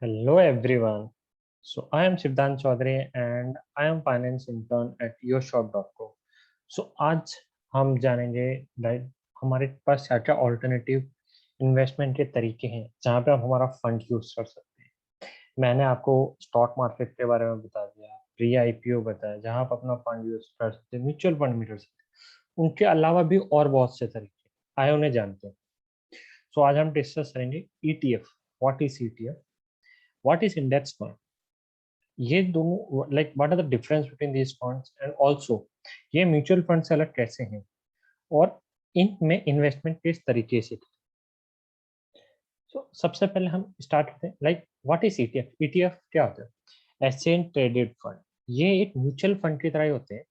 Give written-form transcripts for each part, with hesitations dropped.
Hello everyone. So I am Shivdan Chaudhary and I am finance intern at yourshop.co. So आज हम जानेंगे like हमारे पास क्या क्या ऑल्टरनेटिव इन्वेस्टमेंट के तरीके हैं जहाँ पे आप हमारा फंड यूज कर सकते हैं। मैंने आपको स्टॉक मार्केट के बारे में बता दिया, प्री आईपीओ बताया जहाँ आप अपना फंड यूज कर सकते हैं, म्यूचुअल फंड भी कर सकते हैं। उनके अलावा भी और बहुत से तरीके आए उन्हें जानते हैं। सो आज हम डिस्कस करेंगे ETF. What is ETF? What is index fund? ये दोनों like what are the difference between these funds and also ये म्यूचुअल फंड से अलग कैसे हैं और इनमें इन्वेस्टमेंट किस तरीके से। सबसे पहले हम स्टार्ट करते हैं like what is ETF. ETF क्या होता है? Exchange traded fund. ये एक म्यूचुअल फंड की तरह ही होते हैं,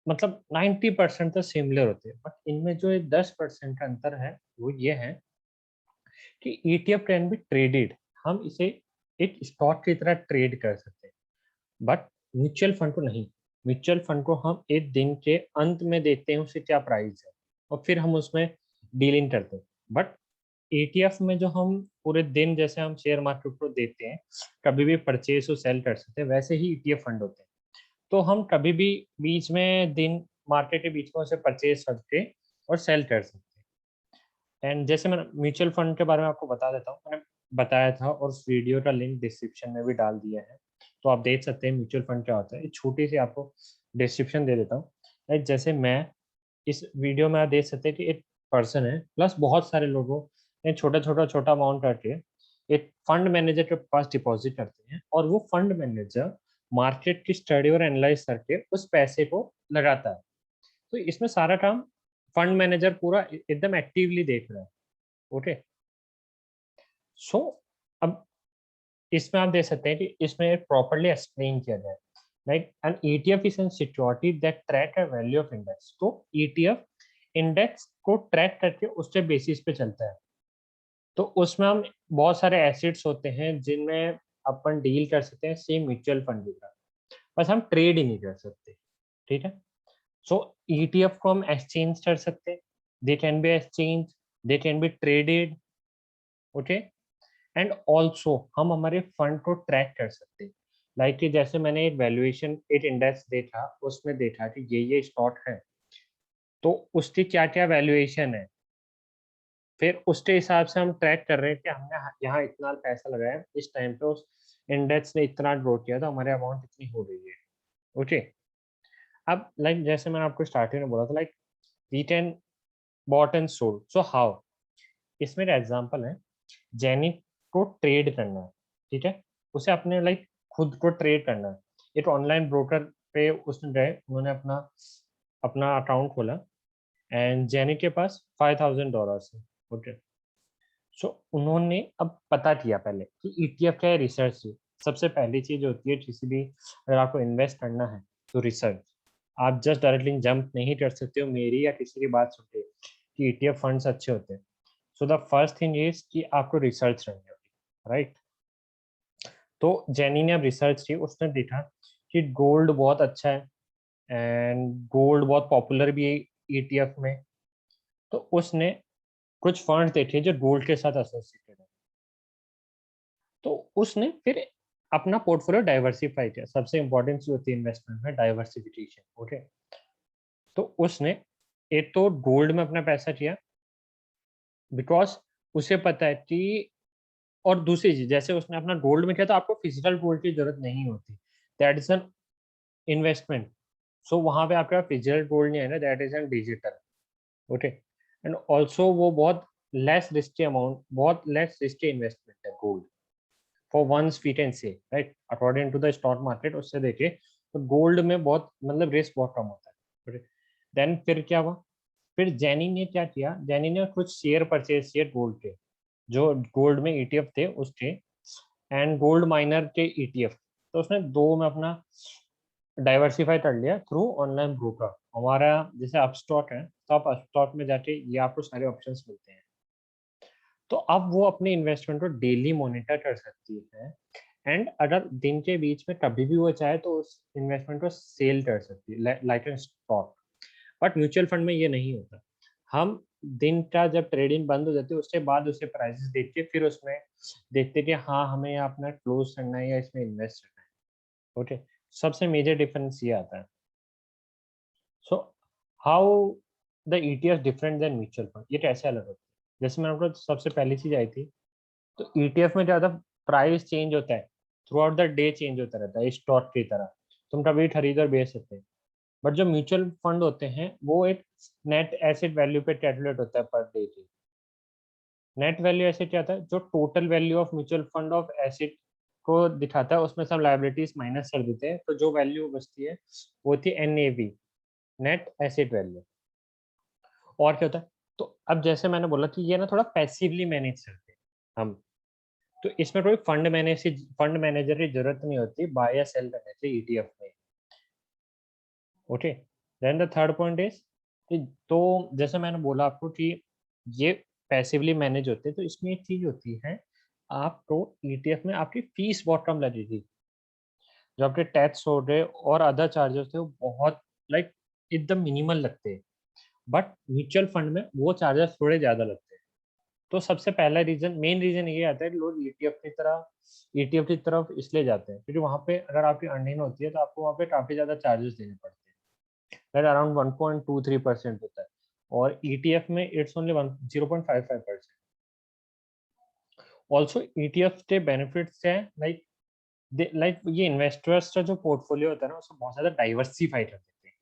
मतलब 90% तो सिमिलर होते हैं, बट इनमें जो 10% का अंतर है वो ये है कि ईटीएफ कैन बी ट्रेडेड। हम इसे एक स्टॉक की तरह ट्रेड कर सकते हैं, बट म्यूचुअल फंड को नहीं। म्यूचुअल फंड को हम एक दिन के अंत में देखते हैं उसे क्या प्राइस है और फिर हम उसमें डीलिंग करते हैं। बट ईटीएफ में जो हम पूरे दिन जैसे हम शेयर मार्केट को देते हैं, कभी भी परचेज और सेल कर सकते हैं, वैसे ही ईटीएफ फंड होते हैं। तो हम कभी भी बीच में दिन मार्केट के बीच में उसे परचेज करके और सेल कर सकते हैं। एंड जैसे मैं म्यूचुअल फंड के बारे में आपको बता देता हूँ, मैंने बताया था और उस वीडियो का लिंक डिस्क्रिप्शन में भी डाल दिया है, तो आप देख सकते हैं म्यूचुअल फंड क्या होता है। एक छोटी सी आपको डिस्क्रिप्शन दे देता हूँ। लाइक जैसे मैं इस वीडियो में आप देख सकते हैं कि एक पर्सन है प्लस बहुत सारे लोगों ने छोटा अमाउंट करके एक फंड मैनेजर के पास डिपॉजिट करते हैं और वो फंड मैनेजर मार्केट की स्टडी और एनालाइज करके उस पैसे को लगाता है। तो इसमें सारा काम फंड मैनेजर पूरा एकदम एक्टिवली देख रहा है। ओके। सो अब इसमें आप देख सकते हैं कि इसमें प्रॉपर्ली एक्सप्लेन किया जाए like an ETF is an security that track a value of index. तो ईटीएफ इंडेक्स को ट्रैक करके उसके बेसिस पे चलता है। तो उसमें हम बहुत सारे एसेट्स होते हैं जिनमें अपन डील कर सकते हैं सेम म्यूचुअल फंड की तरह, बस हम ट्रेड ही नहीं कर सकते। ठीक है। सो ईटीएफ को हम एक्सचेंज कर सकते हैं, they can be exchange, they can be traded. Okay. And also हम हमारे फंड को ट्रैक कर सकते हैं। लाइक कि जैसे मैंने एक वैल्यूएशन एक इंडेक्स देखा, उसमें देखा कि ये स्टॉक है, तो उसकी क्या क्या वैल्यूएशन है, फिर उसके हिसाब से हम ट्रैक कर रहे हैं कि हमने यहाँ इतना पैसा लगाया, इस टाइम पे उस इंडेक्स ने इतना ग्रो किया तो हमारे अमाउंट इतनी हो गई है। ओके। अब लाइक जैसे मैंने आपको स्टार्टिंग में बोला था like we can bought and sold. So how? इसमें एग्जांपल है, जेनी को ट्रेड करना है। ठीक है। उसे अपने लाइक खुद को ट्रेड करना है। एक ऑनलाइन ब्रोकर पे उसने गए, उन्होंने अपना अपना अकाउंट खोला एंड जेनी के पास $5,000 है। ओके। सो उन्होंने अब पता किया पहले कि ईटीएफ क्या है, रिसर्च की सबसे पहली चीज होती है किसी भी, अगर आपको इन्वेस्ट करना है तो रिसर्च। आप जस्ट डायरेक्टली जंप नहीं कर सकते हो मेरी या किसी की बात सुन के कि ईटीएफ फंड्स अच्छे होते हैं। So the first thing is कि आपको रिसर्च करनी होगी, राइट। तो जेनी ने अब रिसर्च की, उसने देखा कि गोल्ड बहुत अच्छा है एंड गोल्ड बहुत पॉपुलर भी है ईटीएफ में। तो उसने कुछ फंड्स देखे जो गोल्ड के साथ एसोसिएटेड है। तो उसने फिर अपना पोर्टफोलियो डाइवर्सिफाई किया। सबसे इंपॉर्टेंट चीज होती है इन्वेस्टमेंट में, डाइवर्सिफिकेशन। ओके। तो उसने एक तो गोल्ड में अपना पैसा किया, बिकॉज उसे पता है कि, और दूसरी चीज जैसे उसने अपना गोल्ड में किया तो आपको फिजिकल गोल्ड की जरूरत नहीं होती, that is an investment. So वहां पे आपका फिजिकल गोल्ड नहीं है ना, that is an digital. Okay. And also वो बहुत लेस रिस्की अमाउंट, बहुत लेस रिस्की इन्वेस्टमेंट है gold for once we can say, right, according to the stock market. उससे देखे तो गोल्ड में बहुत मतलब रिस्क बहुत कम होता है। देन फिर क्या हुआ, फिर जैनी ने क्या किया, जैनी ने कुछ शेयर परचेज किए गोल्ड के, जो गोल्ड में ईटीएफ थे उसके, एंड गोल्ड माइनर के ईटीएफ। तो उसने दो में अपना डाइवर्सिफाई कर लिया थ्रू ऑनलाइन ब्रोकर। हमारा जैसे अपस्टॉक है, तो आप अपस्टॉक में जाके ये आपको सारे ऑप्शंस मिलते हैं। तो अब वो अपने इन्वेस्टमेंट को डेली मॉनिटर कर सकती है एंड अगर दिन के बीच में कभी भी वो चाहे तो उस इन्वेस्टमेंट को सेल कर सकती है like an stock. But mutual fund में ये नहीं होता। हम दिन का जब ट्रेडिंग बंद हो जाती है उसके बाद उसे प्राइसेस देख के फिर उसमें देखते कि हाँ हमें यहाँ अपना क्लोज करना है या इसमें इन्वेस्ट करना है। ओके, सबसे मेजर डिफरेंस ये आता है। So how the ETF different then mutual fund, ये कैसे अलग होता है? जैसे मैंने आपको सबसे पहली चीज आई थी, तो ईटीएफ में ज्यादा प्राइस चेंज होता है, through out the day change होता रहता है स्टॉक की तरह, तुम कभी खरीद और बेच सकते हैं। बट जो म्यूचुअल फंड होते हैं वो एक नेट एसेट वैल्यू पे कैलकुलेट होता है पर डे की। नेट वैल्यू एसेट क्या होता है? जो total value of mutual fund of asset को दिखाता है, उसमें सब लाइबिलिटीज माइनस कर देते हैं, तो जो वैल्यू बचती है वो थी एनएवी, नेट एसेट वैल्यू। और क्या होता है? तो अब जैसे मैंने बोला कि ये ना थोड़ा पैसिवली मैनेज करते हैं हम, तो इसमें कोई फंड मैनेजर की जरूरत नहीं होती बाय या सेल करने से ईटीएफ में। Okay, then the third point is कि, तो जैसे मैंने बोला आपको कि ये पैसिवली मैनेज होते हैं, तो इसमें एक चीज होती है, आपको ईटीएफ में आपकी फीस बहुत कम लगेगी, जो आपके टैक्स हो गए और अदर चार्जेस थे वो बहुत लाइक एकदम मिनिमल लगते हैं। बट म्यूचुअल फंड में वो चार्जेस थोड़े ज्यादा लगते हैं। तो सबसे पहला रीजन, मेन रीजन ये आता है कि लोग ईटीएफ की तरफ इसलिए जाते हैं क्योंकि वहां पे अगर आपकी अर्निंग होती है तो आपको वहां पे काफी ज्यादा चार्जेस देने पड़ते हैं, अराउंड 1.23% होता है, और ईटीएफ में इट्स ओनली 0.55%। ऑल्सो ईटीएफ के बेनिफिट्स हैं, लाइक ये इन्वेस्टर्स का जो पोर्टफोलियो होता है ना उसको बहुत ज्यादा डाइवर्सिफाई कर देते हैं।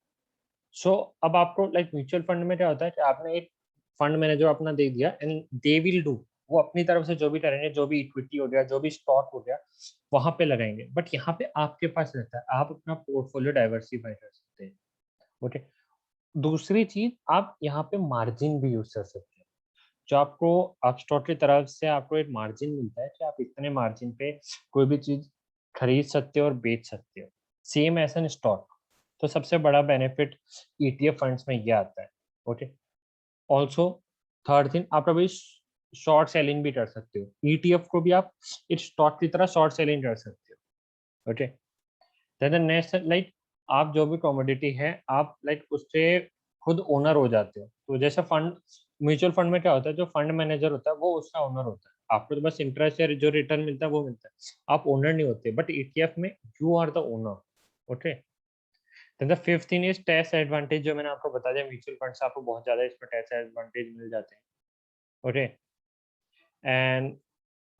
सो अब आपको लाइक म्यूचुअल फंड में क्या होता है कि आपने एक फंड मैनेजर अपना दे दिया एंड दे विल डू, वो अपनी तरफ से जो भी करेंगे, जो भी इक्विटी हो गया, जो भी स्टॉक हो गया, वहां पे लगाएंगे। बट यहाँ पे आपके पास रहता है, आप अपना पोर्टफोलियो डाइवर्सिफाई कर सकते हैं। ओके, दूसरी चीज, आप यहाँ पे मार्जिन भी यूज कर सकते हैं, जो आपको अपस्टॉक की तरफ से आपको एक मार्जिन मिलता है कि आप इतने मार्जिन पे कोई भी चीज खरीद सकते हो और बेच सकते हो, सेम एज एन स्टॉक। तो सबसे बड़ा बेनिफिट ईटीएफ फंड्स में ये आता है। ओके, ऑल्सो थर्ड थिंग, आप कभी शॉर्ट सेलिंग भी कर सकते हो, ईटीएफ को भी आप इस स्टॉक की तरह शॉर्ट सेलिंग कर सकते हो। ओके, देन नेक्स्ट लाइक, आप जो भी कमोडिटी है आप लाइक उससे खुद ओनर हो जाते हो। तो जैसे फंड, म्यूचुअल फंड में क्या होता है, जो फंड मैनेजर होता है वो उसका ओनर होता है, आपको तो बस इंटरेस्ट या जो रिटर्न मिलता है वो मिलता है, आप ओनर नहीं होते। बट ईटीएफ में you are the owner. Okay, then the fifth thing is tax advantage, जो मैंने आपको बता दिया, म्यूचुअल फंड से आपको बहुत ज्यादा इसमें टैक्स एडवांटेज मिल जाते हैं। ओके, एंड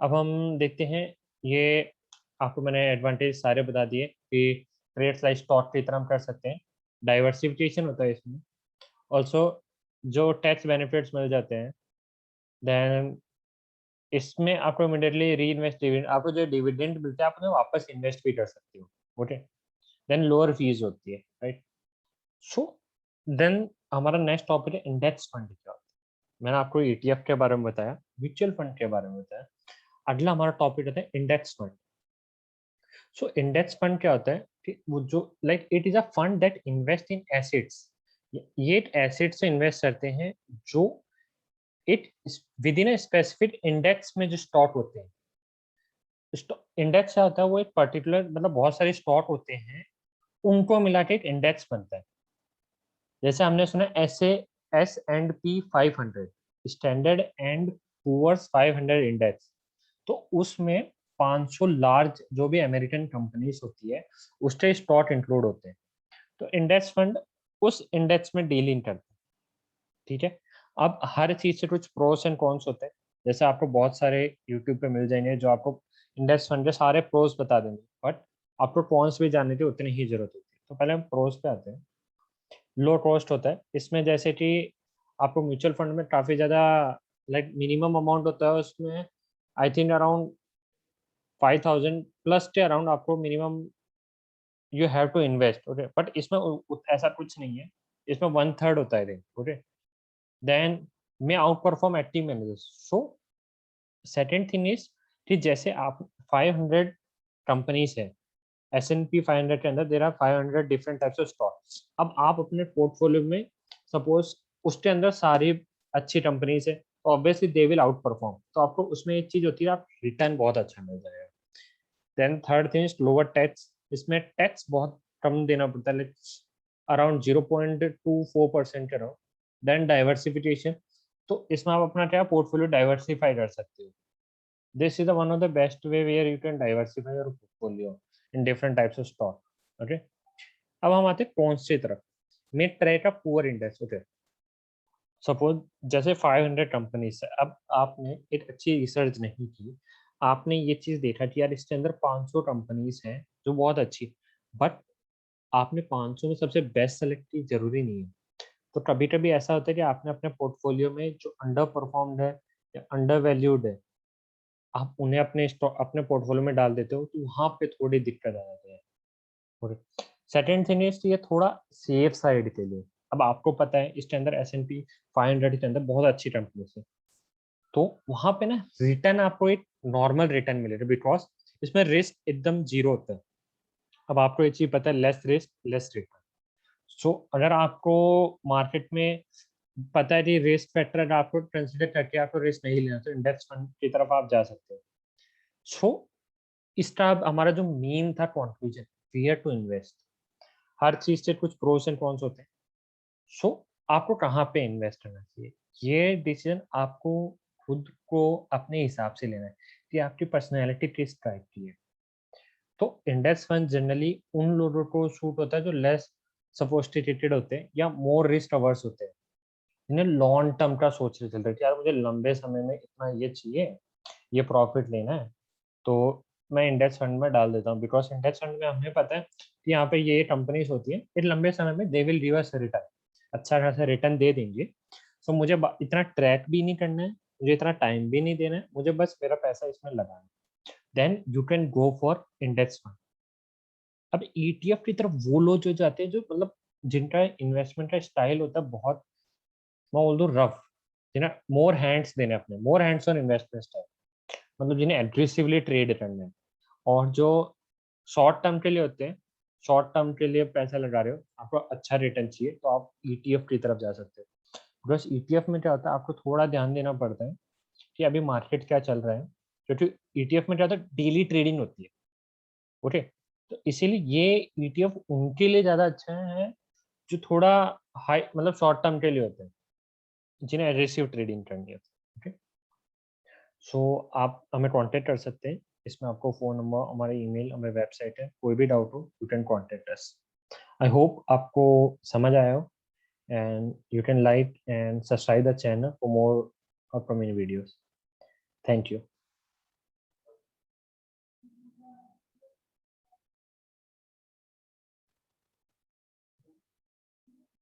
अब हम देखते हैं, ये आपको मैंने एडवांटेज सारे बता दिए कि ट्रेड्स लाइक स्टॉक की तरह हम कर सकते हैं, डाइवर्सिफिकेशन होता है इसमें, ऑल्सो जो टैक्स बेनिफिट्स मिल जाते हैं, देन इसमें आपको इमीडिएटली री इन्वेस्ट डिविडेंड, आपको जो डिविडेंड मिलता है आप उन्हें वापस इन्वेस्ट भी कर सकते हो। ओके, देन लोअर फीस होती है, राइट। सो देन हमारा नेक्स्ट टॉपिक है इंडेक्स फंड क्या होता है। मैंने आपको ईटीएफ के बारे में बताया, म्यूचुअल फंड के बारे में बताया, अगला हमारा टॉपिक होता है index fund. So index fund क्या होता है कि वो जो like it is a fund that invest in assets, ये एसेट्स से इन्वेस्ट करते हैं जो it with in a specific index में जो स्टॉक होते हैं। इंडेक्स क्या होता है? वो एक पर्टिकुलर मतलब बहुत सारे स्टॉक होते हैं, उनको मिला के एक इंडेक्स बनता है। जैसे हमने सुना S&P 500, standard and Poor's 500 index, तो उसमें 500 लार्ज जो भी अमेरिकन कंपनीज होती है उसके स्टॉक इंक्लूड होते हैं। तो इंडेक्स फंड उस इंडेक्स में डीलिंग करता है। ठीक है, अब हर चीज से कुछ प्रोस एंड कॉन्स होते हैं, जैसे आपको बहुत सारे यूट्यूब पे मिल जाएंगे जो आपको इंडेक्स फंड के सारे प्रोस बता देंगे, बट आपको कॉन्स भी जानने की उतनी ही जरूरत होती है। तो पहले हम प्रोस पे आते हैं। लो कॉस्ट होता है इसमें, जैसे कि आपको म्यूचुअल फंड में काफी ज्यादा लाइक मिनिमम अमाउंट होता है उसमें, आई थिंक अराउंड 5,000 प्लस के अराउंड आपको minimum you have to invest. Okay, but इसमें ऐसा कुछ नहीं है, इसमें 1/3 होता है। Okay, then may outperform active managers. So second thing is कि जैसे आप 500 कंपनीज है, S&P 500 के अंदर there are 500 different types of stocks. अब आप अपने पोर्टफोलियो में सपोज उसके अंदर सारी अच्छी कंपनीज है, तो obviously they will out perform, तो आपको उसमें एक चीज होती है, आप रिटर्न बहुत अच्छा मिल जाएगा। Then third thing is lower tax, इसमें टैक्स बहुत कम देना पड़ता है, लाइक अराउंड 0.24% के अराउंड। देन डाइवर्सिफिकेशन, तो इसमें आप अपना क्या पोर्टफोलियो डाइवर्सिफाई कर सकते हो। This is the one of the best way where you can diversify your portfolio in different types of stock. Okay, अब हम आते हैं कौन सी तरफ। मे ट्राई का पुअर इंडेक्स। ओके, सपोज जैसे 500 कंपनीज है, अब आपने एक अच्छी रिसर्च नहीं की, आपने ये चीज देखा कि यार इसके अंदर 500 कंपनीज हैं जो बहुत अच्छी, बट आपने 500 में सबसे बेस्ट सेलेक्ट की, जरूरी नहीं है। तो कभी कभी ऐसा होता है कि आपने अपने पोर्टफोलियो में जो अंडर परफॉर्म्ड है या अंडर वैल्यूड है, आप उन्हें अपने स्टॉक अपने पोर्टफोलियो में डाल देते हो, तो वहां पे थोड़ी दिक्कत आ जाती है। और सेकेंड थिंग इज ये थोड़ा सेफ साइड के लिए। अब आपको पता है इसके अंदर S&P 500 के अंदर बहुत अच्छी कंपनी है, तो वहां पे ना रिटर्न आपको एक नॉर्मल रिटर्न मिलेगा, बिकॉज इसमें रिस्क एकदम जीरो होता है। अब आपको ये चीज पता है, लेस रिस्क लेस रिटर्न। सो अगर आपको मार्केट में पता है कि रिस्क फैक्टर अगर आपको कंसिडर करके आपको रिस्क नहीं लेना, तो इंडेक्स फंड की तरफ आप जा सकते हो। सो इसका अब हमारा जो मेन था कंक्लूजन, वेयर टू इन्वेस्ट। हर चीज से कुछ प्रोस एंड कॉन्स होते हैं। सो आपको कहाँ पे इन्वेस्ट करना चाहिए, ये डिसीजन आपको खुद को अपने हिसाब से लेना है कि आपकी पर्सनैलिटी किस टाइप की है। तो इंडेक्स फंड जनरली उन लोगों को सूट होता है जो लेस सोफिस्टिकेटेड होते हैं या मोर रिस्क अवर्स होते हैं, इन्हें लॉन्ग टर्म का सोच रहे चलते हैं कि यार मुझे लंबे समय में इतना ये चाहिए, ये प्रॉफिट लेना है, तो मैं इंडेक्स फंड में डाल देता हूँ। बिकॉज इंडेक्स फंड में हमें पता है कि यहाँ पे ये कंपनीज होती है, एक लंबे समय में they will give us return, अच्छा खासा रिटर्न दे देंगे। सो मुझे इतना ट्रैक भी नहीं करना है, मुझे इतना टाइम भी नहीं देना है, मुझे बस मेरा पैसा इसमें लगाना है। Then you can go for index fund. अब ETF की तरफ वो लोग जो जाते हैं जो मतलब जिनका इन्वेस्टमेंट का स्टाइल होता है बहुत, मैं बोल दूं रफ, जिन्हें मोर हैंड्स देने अपने, मोर हैंड्स ऑन इन्वेस्टमेंट स्टाइल, मतलब जिन्हें एग्रेसिवली ट्रेड करना है, और जो शॉर्ट टर्म के लिए होते हैं, शॉर्ट टर्म के लिए पैसा लगा रहे हो, आपको अच्छा रिटर्न चाहिए, तो आप ETF की तरफ जा सकते हो। बस ETF में क्या होता है, आपको थोड़ा ध्यान देना पड़ता है कि अभी मार्केट क्या चल रहा है, क्योंकि ETF में क्या होता है, डेली ट्रेडिंग होती है। ओके, तो इसीलिए ये ETF उनके लिए ज़्यादा अच्छा है जो थोड़ा हाई मतलब शॉर्ट टर्म के लिए होते हैं, जिन्हें एग्रेसिव ट्रेडिंग करनी होती है। ओके, सो आप हमें कांटेक्ट कर सकते हैं, इसमें आपको फ़ोन नंबर, हमारा ईमेल, हमारी वेबसाइट है, कोई भी डाउट हो you can contact us. I hope आपको समझ आया हो, and you can like and subscribe the channel for more upcoming videos. Thank you.